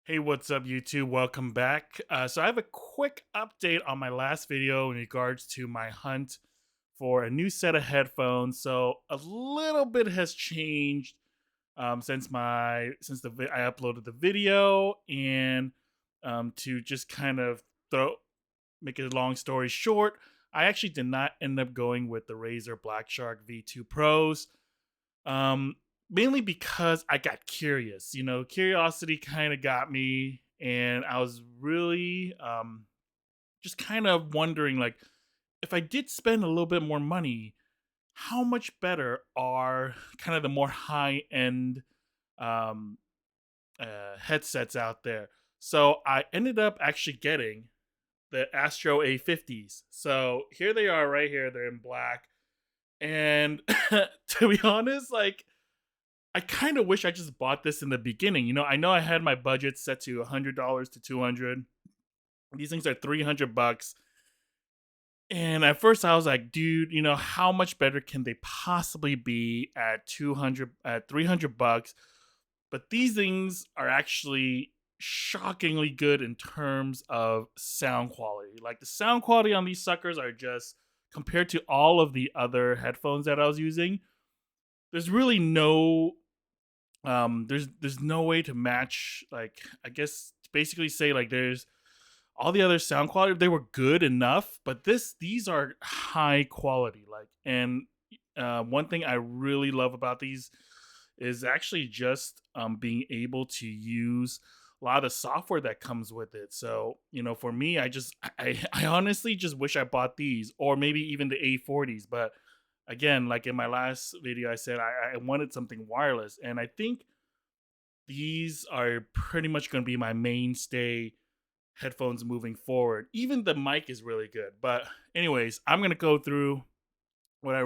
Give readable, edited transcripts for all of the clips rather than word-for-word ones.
Hey, what's up, YouTube? Welcome back. So I have a quick update on my last video in regards to my hunt for a new set of headphones. So a little bit has changed I uploaded the video, and to just kind of throw make a long story short, I actually did not end up going with the Razer Black Shark V2 Pros. Um, Mainly because I got curious. Curiosity kind of got me, and I was really just kind of wondering, like, if I did spend a little bit more money, how much better are kind of the more high end um, headsets out there? So I ended up actually getting the Astro A50s. So here they are, right here. They're in black, and to be honest, like, I kind of wish I just bought this in the beginning. I know I had my budget set to $100 to 200. These things are 300 bucks. And at first I was like, dude, how much better can they possibly be at 300 bucks? But these things are actually shockingly good in terms of sound quality. Like, the sound quality on these suckers are just, compared to all of the other headphones that I was using, there's really no there's no way to match. Like, I guess basically say, like, there's all the other sound quality, they were good enough, but these are high quality. Like, and one thing I really love about these is actually just being able to use a lot of the software that comes with it. So, for me, I honestly just wish I bought these, or maybe even the A40s. But again, like in my last video, I said I wanted something wireless, and I think these are pretty much going to be my mainstay headphones moving forward. Even the mic is really good. But anyways, I'm going to go through what I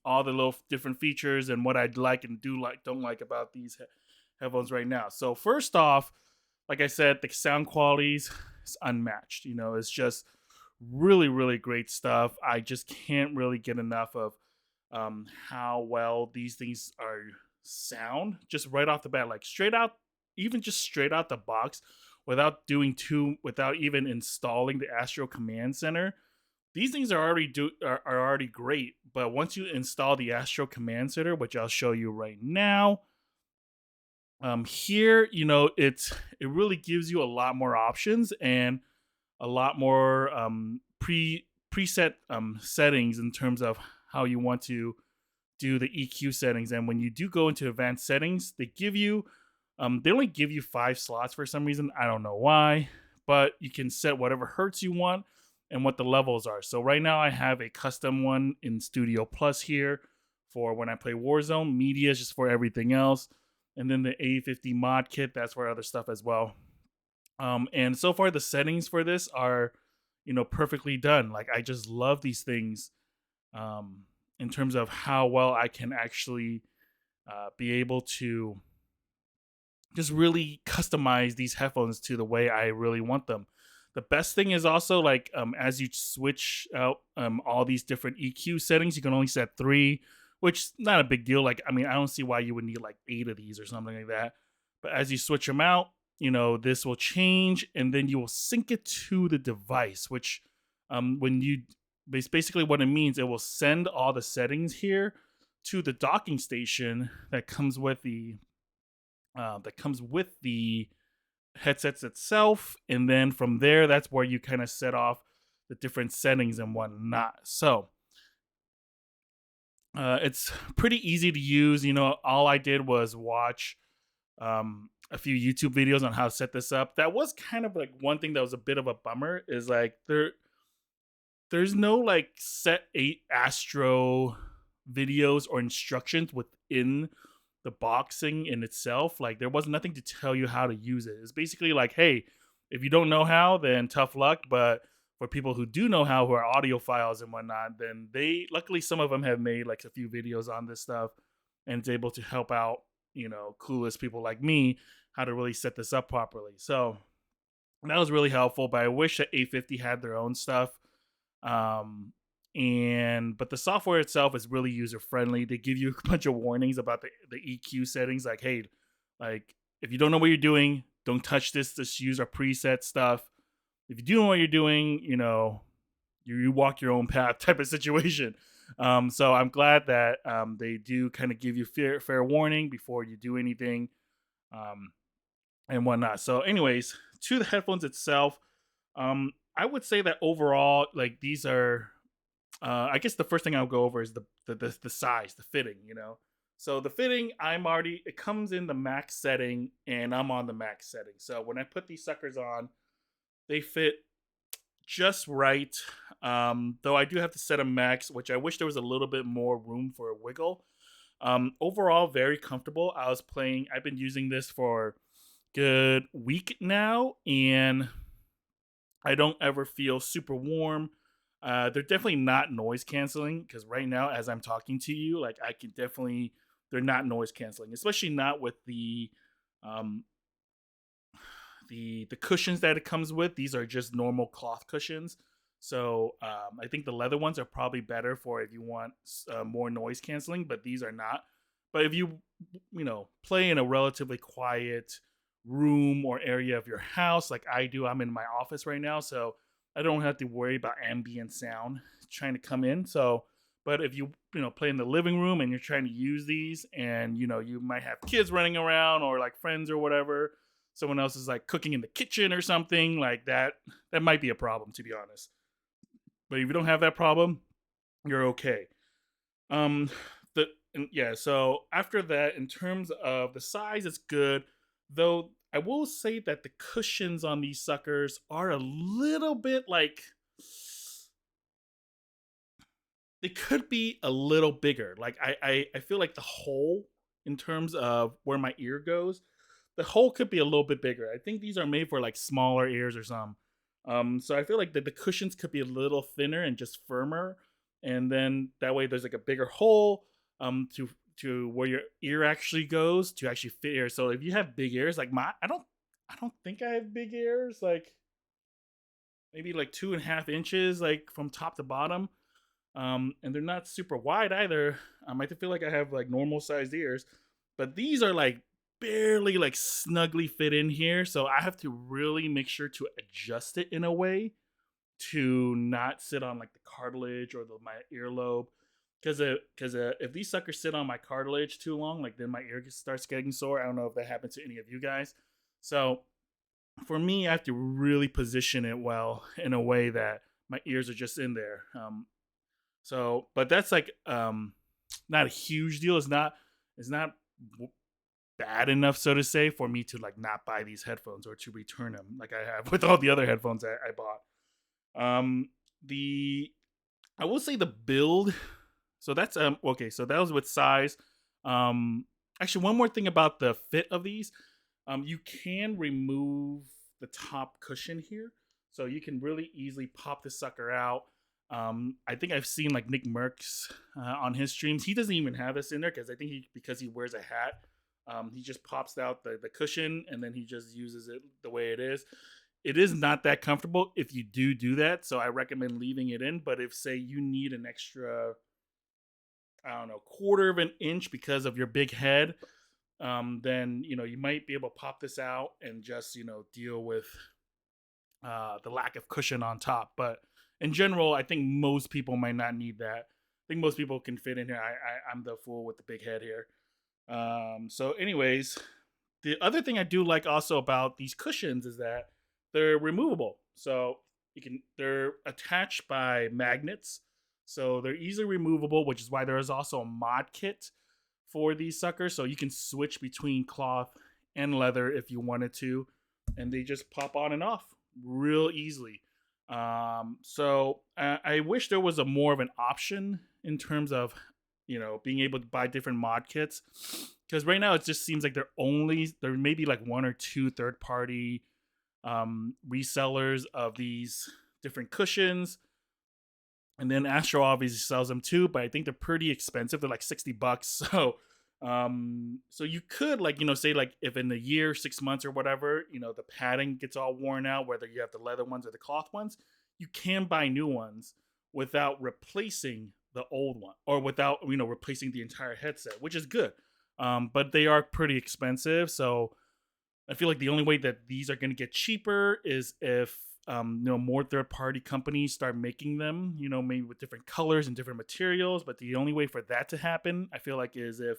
all the little different features and what I'd like and don't like about these headphones right now. So first off, like I said, the sound quality is unmatched. It's just really, really great stuff. I just can't really get enough of how well these things are sound just right off the bat, like straight out, even just straight out the box, without even installing the Astro Command Center. These things are already great, but once you install the Astro Command Center, which I'll show you right now, here, it really gives you a lot more options and a lot more preset settings in terms of how you want to do the EQ settings. And when you do go into advanced settings, they only give you 5 slots for some reason. I don't know why, but you can set whatever hertz you want and what the levels are. So right now I have a custom one in Studio Plus here for when I play Warzone. Media is just for everything else. And then the A50 mod kit, that's for other stuff as well. And so far the settings for this are, perfectly done. Like, I just love these things in terms of how well I can actually be able to just really customize these headphones to the way I really want them. The best thing is also, like, as you switch out all these different EQ settings, you can only set 3, which is not a big deal. Like, I mean, I don't see why you would need like 8 of these or something like that. But as you switch them out, this will change, and then you will sync it to the device, which when you basically what it means, it will send all the settings here to the docking station that comes with the headsets itself, and then from there, that's where you kind of set off the different settings and whatnot. So it's pretty easy to use. All I did was watch a few YouTube videos on how to set this up. That was kind of like one thing that was a bit of a bummer, is like there's no like set 8 Astro videos or instructions within the boxing in itself. Like, there was nothing to tell you how to use it. It's basically like, hey, if you don't know how, then tough luck. But for people who do know how, who are audiophiles and whatnot, then luckily some of them have made like a few videos on this stuff, and it's able to help out, clueless people like me, how to really set this up properly. So that was really helpful. But I wish that A50 had their own stuff. But the software itself is really user friendly. They give you a bunch of warnings about the EQ settings, like, hey, like, if you don't know what you're doing, don't touch this. Just use our preset stuff. If you do know what you're doing, you walk your own path type of situation. So I'm glad that they do kind of give you fair warning before you do anything, um, and whatnot. So, anyways, to the headphones itself, I would say that overall, like these are, I guess the first thing I'll go over is the size, the fitting. So the fitting, it comes in the max setting, and I'm on the max setting. So when I put these suckers on, they fit just right. Though I do have to set a max, which I wish there was a little bit more room for a wiggle. Overall, very comfortable. I've been using this for good week now, and I don't ever feel super warm. They're definitely not noise canceling because right now, as I'm talking to you, like they're not noise canceling, especially not with um, the cushions that it comes with. These are just normal cloth cushions. So I think the leather ones are probably better for if you want more noise canceling, but these are not. But if play in a relatively quiet room or area of your house, like I do, I'm in my office right now, so I don't have to worry about ambient sound trying to come in. So, but if play in the living room and you're trying to use these, and you might have kids running around or like friends or whatever, someone else is like cooking in the kitchen or something like that, that might be a problem, to be honest. But if you don't have that problem, you're okay. Um, so after that, in terms of the size, it's good. Though I will say that the cushions on these suckers are a little bit like they could be a little bigger. Like I feel like the hole in terms of where my ear goes, the hole could be a little bit bigger. I think these are made for like smaller ears or something. So I feel like the cushions could be a little thinner and just firmer, and then that way there's like a bigger hole to where your ear actually goes to actually fit ear. So if you have big ears, like I don't think I have big ears, like maybe like 2.5 inches, like from top to bottom. And they're not super wide either. I feel like I have like normal sized ears, but these are like barely like snugly fit in here. So I have to really make sure to adjust it in a way to not sit on like the cartilage or my earlobe. Because if these suckers sit on my cartilage too long, like then my ear starts getting sore. I don't know if that happened to any of you guys. So for me, I have to really position it well in a way that my ears are just in there. But that's like not a huge deal. It's not bad enough, so to say, for me to like not buy these headphones or to return them like I have with all the other headphones I bought. The I will say the build. So that's okay. So that was with size. Actually, one more thing about the fit of these. You can remove the top cushion here, so you can really easily pop the sucker out. I think I've seen like Nick Merckx on his streams. He doesn't even have this in there because he wears a hat. He just pops out the cushion and then he just uses it the way it is. It is not that comfortable if you do that, so I recommend leaving it in. But if say you need an extra, I don't know, quarter of an inch because of your big head, then you might be able to pop this out and just deal with the lack of cushion on top. But in general, I think most people might not need that. I think most people can fit in here. I'm the fool with the big head here. So, anyways, the other thing I do like also about these cushions is that they're removable. So they're attached by magnets. So they're easily removable, which is why there is also a mod kit for these suckers. So you can switch between cloth and leather if you wanted to, and they just pop on and off real easily. So I wish there was a more of an option in terms of being able to buy different mod kits, because right now it just seems like there may be like one or two third party resellers of these different cushions, and then Astro obviously sells them too, but I think they're pretty expensive. They're like $60. So you could say like if in a year, 6 months or whatever, the padding gets all worn out, whether you have the leather ones or the cloth ones, you can buy new ones without replacing the old one, or without replacing the entire headset, which is good. But they are pretty expensive. So I feel like the only way that these are going to get cheaper is if more third party companies start making them, maybe with different colors and different materials. But the only way for that to happen, I feel like, is if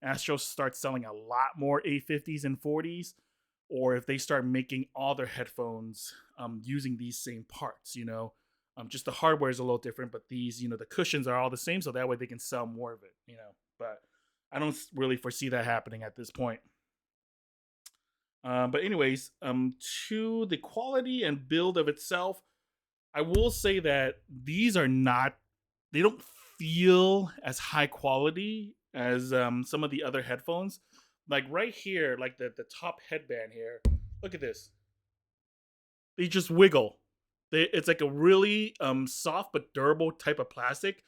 Astro starts selling a lot more A50s and 40s, or if they start making all their headphones using these same parts. Just the hardware is a little different, but these, the cushions are all the same, so that way they can sell more of it. But I don't really foresee that happening at this point. But anyways, to the quality and build of itself, I will say that these are not. They don't feel as high quality as some of the other headphones. Like right here, like the top headband here. Look at this. They just wiggle. It's like a really soft but durable type of plastic.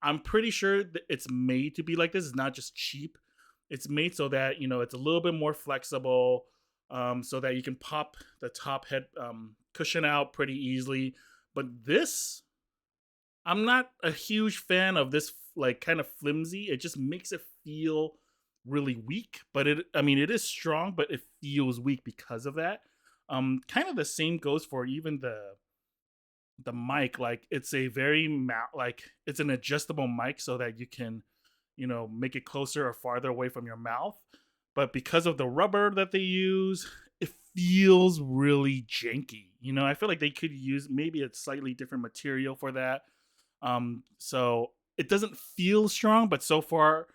I'm pretty sure that it's made to be like this. It's not just cheap. It's made so that it's a little bit more flexible, so that you can pop the top head cushion out pretty easily. But this, I'm not a huge fan of this like kind of flimsy. It just makes it feel really weak. But it is strong, but it feels weak because of that. Kind of the same goes for even the mic. Like it's a very like it's an adjustable mic so that you can make it closer or farther away from your mouth. But because of the rubber that they use, it feels really janky. I feel like they could use maybe a slightly different material for that. So it doesn't feel strong, but so far,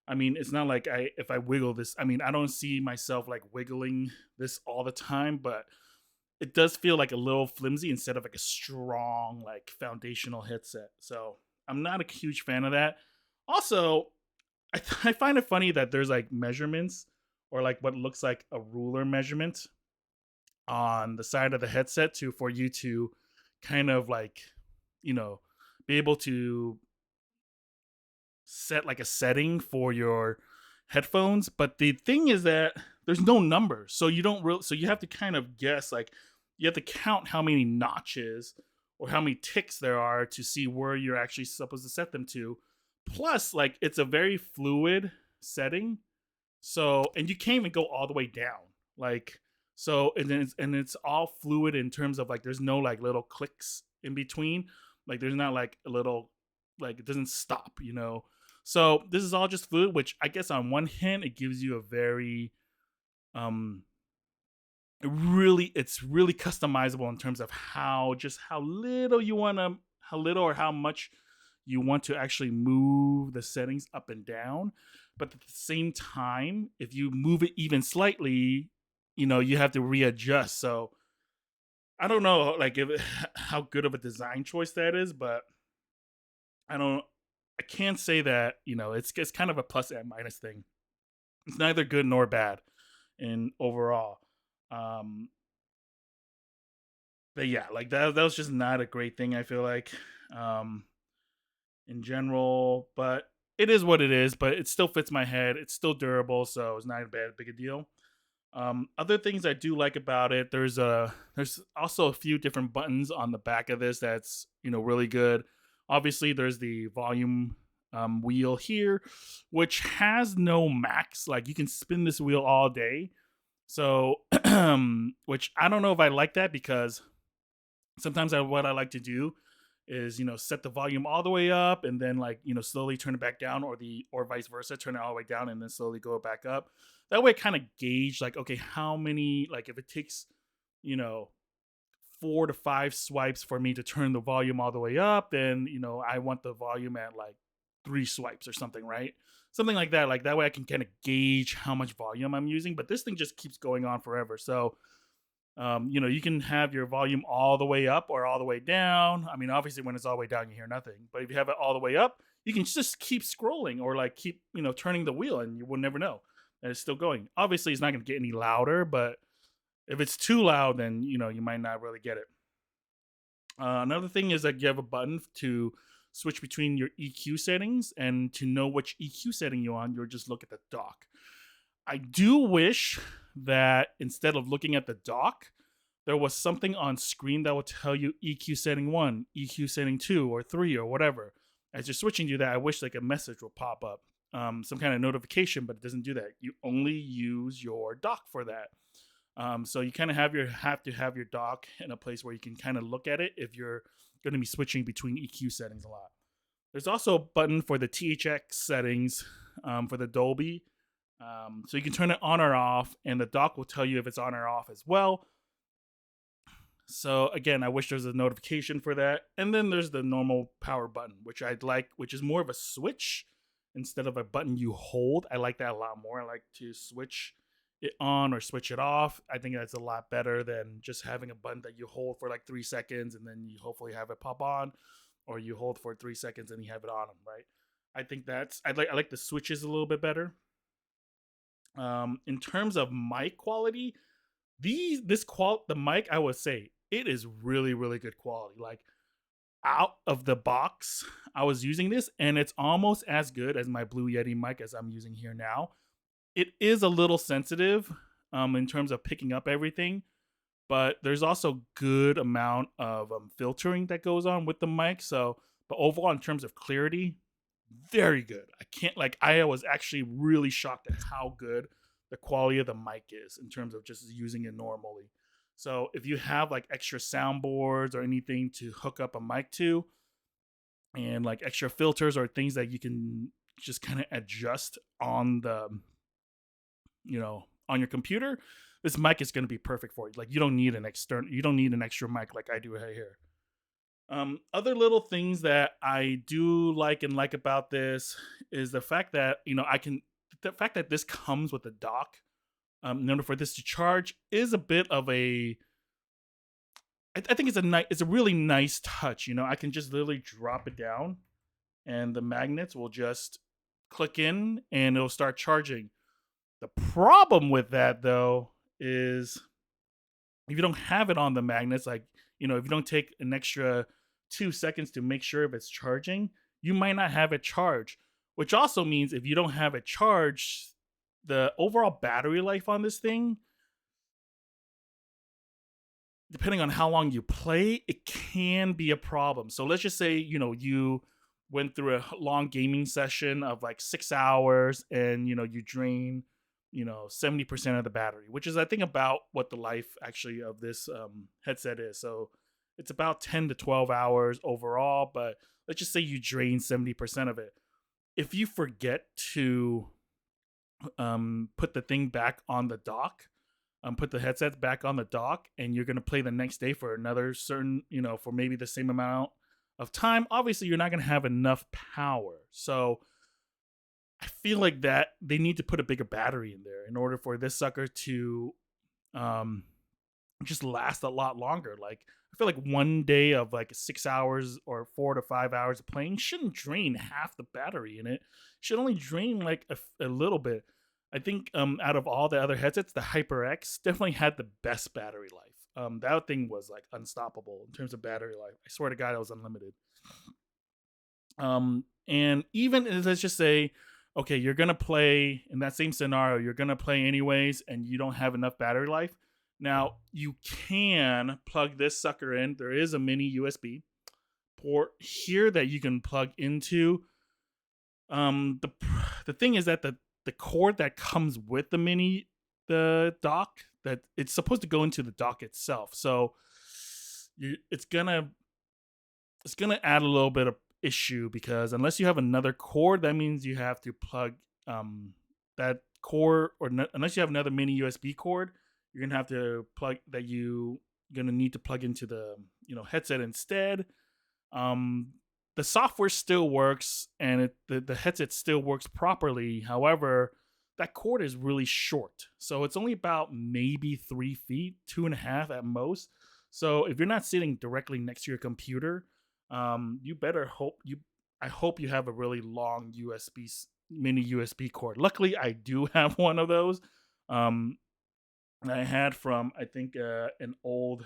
it's not like if I wiggle this, I don't see myself like wiggling this all the time, but it does feel like a little flimsy instead of like a strong like foundational headset. So I'm not a huge fan of that. Also, I find it funny that there's like measurements or like what looks like a ruler measurement on the side of the headset for you to kind of like be able to set like a setting for your headphones. But the thing is that there's no numbers, so you have to kind of guess, like you have to count how many notches or how many ticks there are to see where you're actually supposed to set them to. Plus, like it's a very fluid setting, so and you can't even go all the way down. Like so, and it's all fluid in terms of like there's no like little clicks in between. Like there's not like a little like it doesn't stop. So this is all just fluid, which I guess on one hand it gives you a very um it's really customizable in terms of how little you want to how little or how much you want to actually move the settings up and down. But at the same time, if you move it even slightly, you have to readjust. So I don't know like if how good of a design choice that is, but I don't I can't say that, it's kind of a plus and minus thing. It's neither good nor bad in overall. Um but yeah, like that was just not a great thing, I feel like. Um in general, but it is what it is, but it still fits my head. It's still durable, so it's not a big a deal. Other things I do like about it, there's also a few different buttons on the back of this that's really good. Obviously, there's the volume wheel here, which has no max. Like you can spin this wheel all day. So, which I don't know if I like that, because sometimes what I like to do is set the volume all the way up and then like slowly turn it back down, or vice versa, turn it all the way down and then slowly go back up. That way kind of gauge like, okay, how many, like if it takes you know 4 to 5 swipes for me to turn the volume all the way up, then I want the volume at like 3 swipes or something, right? Something like that. Like that way I can kind of gauge how much volume I'm using. But this thing just keeps going on forever. So you can have your volume all the way up or all the way down. Obviously, when it's all the way down, you hear nothing. But if you have it all the way up, you can just keep scrolling or like keep, turning the wheel, and you will never know that it's still going. Obviously, it's not going to get any louder, but if it's too loud, then, you might not really get it. Another thing is that you have a button to switch between your EQ settings, and to know which EQ setting you're on, you'll just look at the dock. I do wish that instead of looking at the dock, there was something on screen that would tell you EQ setting 1, EQ setting 2, or 3, or whatever. As you're switching to that, I wish like a message will pop up, some kind of notification, but it doesn't do that. You only use your dock for that. So you kind of have to have your dock in a place where you can kind of look at it if you're going to be switching between EQ settings a lot. There's also a button for the THX settings for the Dolby. So you can turn it on or off, and the dock will tell you if it's on or off as well. So again, I wish there was a notification for that. And then there's the normal power button, which I'd like, which is more of a switch instead of a button you hold. I like that a lot more. I like to switch it on or switch it off. I think that's a lot better than just having a button that you hold for like 3 seconds and then you hopefully have it pop on, or you hold for 3 seconds and you have it on them, right? I think I like the switches a little bit better. In terms of mic quality, the mic, I would say it is really really good quality. Like out of the box, I was using this and it's almost as good as my Blue Yeti mic as I'm using here now. It is a little sensitive in terms of picking up everything, but there's also good amount of filtering that goes on with the mic. So, but overall, in terms of clarity, very good. I was actually really shocked at how good the quality of the mic is in terms of just using it normally. So, if you have like extra soundboards or anything to hook up a mic to, and like extra filters or things that you can just kind of adjust on the on your computer, this mic is going to be perfect for you. Like you don't need an extra mic like I do right here. Other little things that I do like about this is the fact that the fact that this comes with a dock. In order for this to charge is a bit of a. I think it's a really nice touch. I can just literally drop it down, and the magnets will just click in, and it'll start charging. The problem with that though is if you don't have it on the magnets, like if you don't take an extra 2 seconds to make sure if it's charging, you might not have it charged. Which also means if you don't have it charged, the overall battery life on this thing, depending on how long you play, it can be a problem. So let's just say, you went through a long gaming session of like 6 hours and, you drain, 70% of the battery, which is, I think, about what the life actually of this headset is. So it's about 10 to 12 hours overall, but let's just say you drain 70% of it. If you forget to put the thing back on the dock, put the headsets back on the dock, and you're going to play the next day for another certain, for maybe the same amount of time, obviously you're not going to have enough power. So I feel like that they need to put a bigger battery in there in order for this sucker to um, just last a lot longer. Like I feel like one day of like 6 hours or 4 to 5 hours of playing shouldn't drain half the battery in it. Should only drain like a little bit. I think out of all the other headsets, the HyperX definitely had the best battery life. That thing was like unstoppable in terms of battery life. I swear to God, it was unlimited. And even let's just say, okay, you're gonna play in that same scenario, you're gonna play anyways, and you don't have enough battery life. Now you can plug this sucker in. There is a mini USB port here that you can plug into. The thing is that the cord that comes with the dock, that it's supposed to go into the dock itself. So it's gonna add a little bit of issue, because unless you have another cord, that means you have to plug that cord, or unless you have another mini USB cord, you're gonna have to plug that you gonna need to plug into the headset instead. The software still works, and the headset still works properly. However, that cord is really short, so it's only about maybe 3 feet, 2.5 at most. So if you're not sitting directly next to your computer, you better hope you. I hope you have a really long mini USB cord. Luckily, I do have one of those. I had from, I think, an old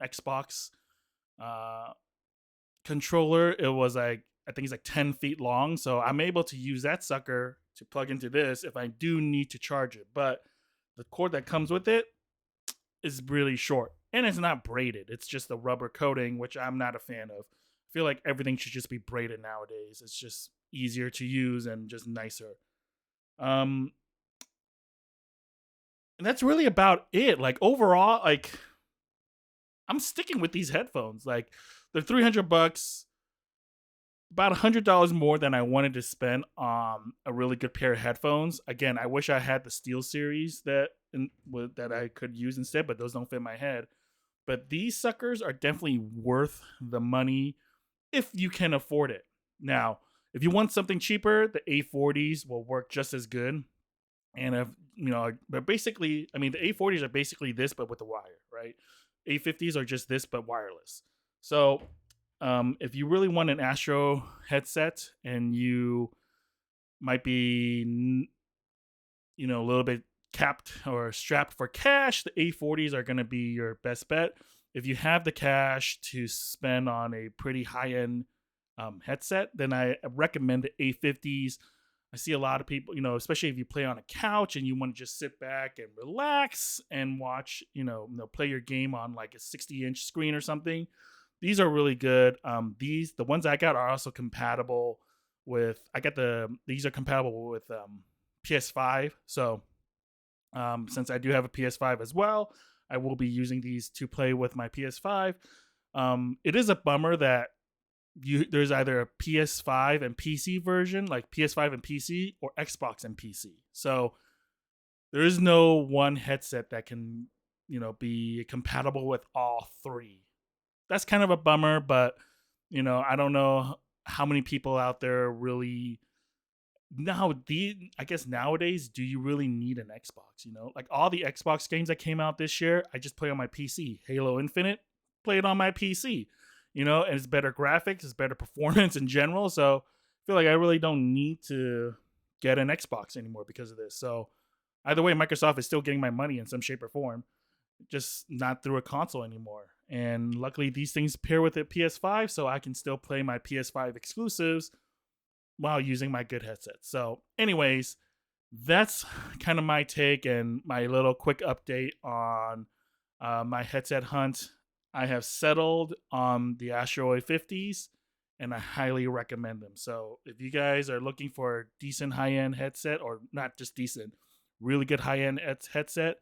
Xbox controller. It was like, I think it's like 10 feet long, so I'm able to use that sucker to plug into this if I do need to charge it. But the cord that comes with it is really short, and it's not braided. It's just a rubber coating, which I'm not a fan of. I feel like everything should just be braided nowadays. It's just easier to use and just nicer. Um, And that's really about it. Like overall, like I'm sticking with these headphones. Like they're $300, about $100 more than I wanted to spend on a really good pair of headphones. Again, I wish I had the Steel Series that I could use instead, but those don't fit my head. But these suckers are definitely worth the money if you can afford it. Now, if you want something cheaper, the A40s will work just as good. And if but basically, I mean, the A40s are basically this, but with the wire, right? A50s are just this, but wireless. So, if you really want an Astro headset and you might be, a little bit capped or strapped for cash, the A40s are going to be your best bet. If you have the cash to spend on a pretty high end headset, then I recommend the A50s. I see a lot of people, especially if you play on a couch and you want to just sit back and relax and watch, play your game on like a 60-inch screen or something. These are really good. The ones I got are also compatible with. These are compatible with PS5. So since I do have a PS5 as well, I will be using these to play with my PS5. It is a bummer that there's either a PS5 and PC version, like PS5 and PC, or Xbox and PC. So there is no one headset that can, be compatible with all three. That's kind of a bummer, but I don't know how many people out there really I guess nowadays, do you really need an Xbox? Like all the Xbox games that came out this year, I just play on my PC. Halo Infinite, play it on my PC. And it's better graphics, it's better performance in general. So I feel like I really don't need to get an Xbox anymore because of this. So either way, Microsoft is still getting my money in some shape or form, just not through a console anymore. And luckily, these things pair with the PS5, so I can still play my PS5 exclusives while using my good headset. So, anyways, that's kind of my take and my little quick update on my headset hunt. I have settled on the Astro A50s and I highly recommend them. So, if you guys are looking for a decent high end headset, or not just decent, really good high end headset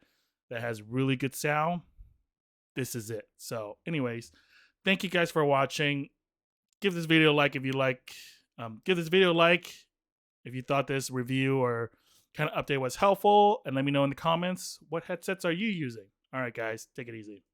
that has really good sound, this is it. So, anyways, thank you guys for watching. Give this video a like if you like. Give this video a like if you thought this review or kind of update was helpful, and let me know in the comments what headsets are you using. All right, guys, take it easy.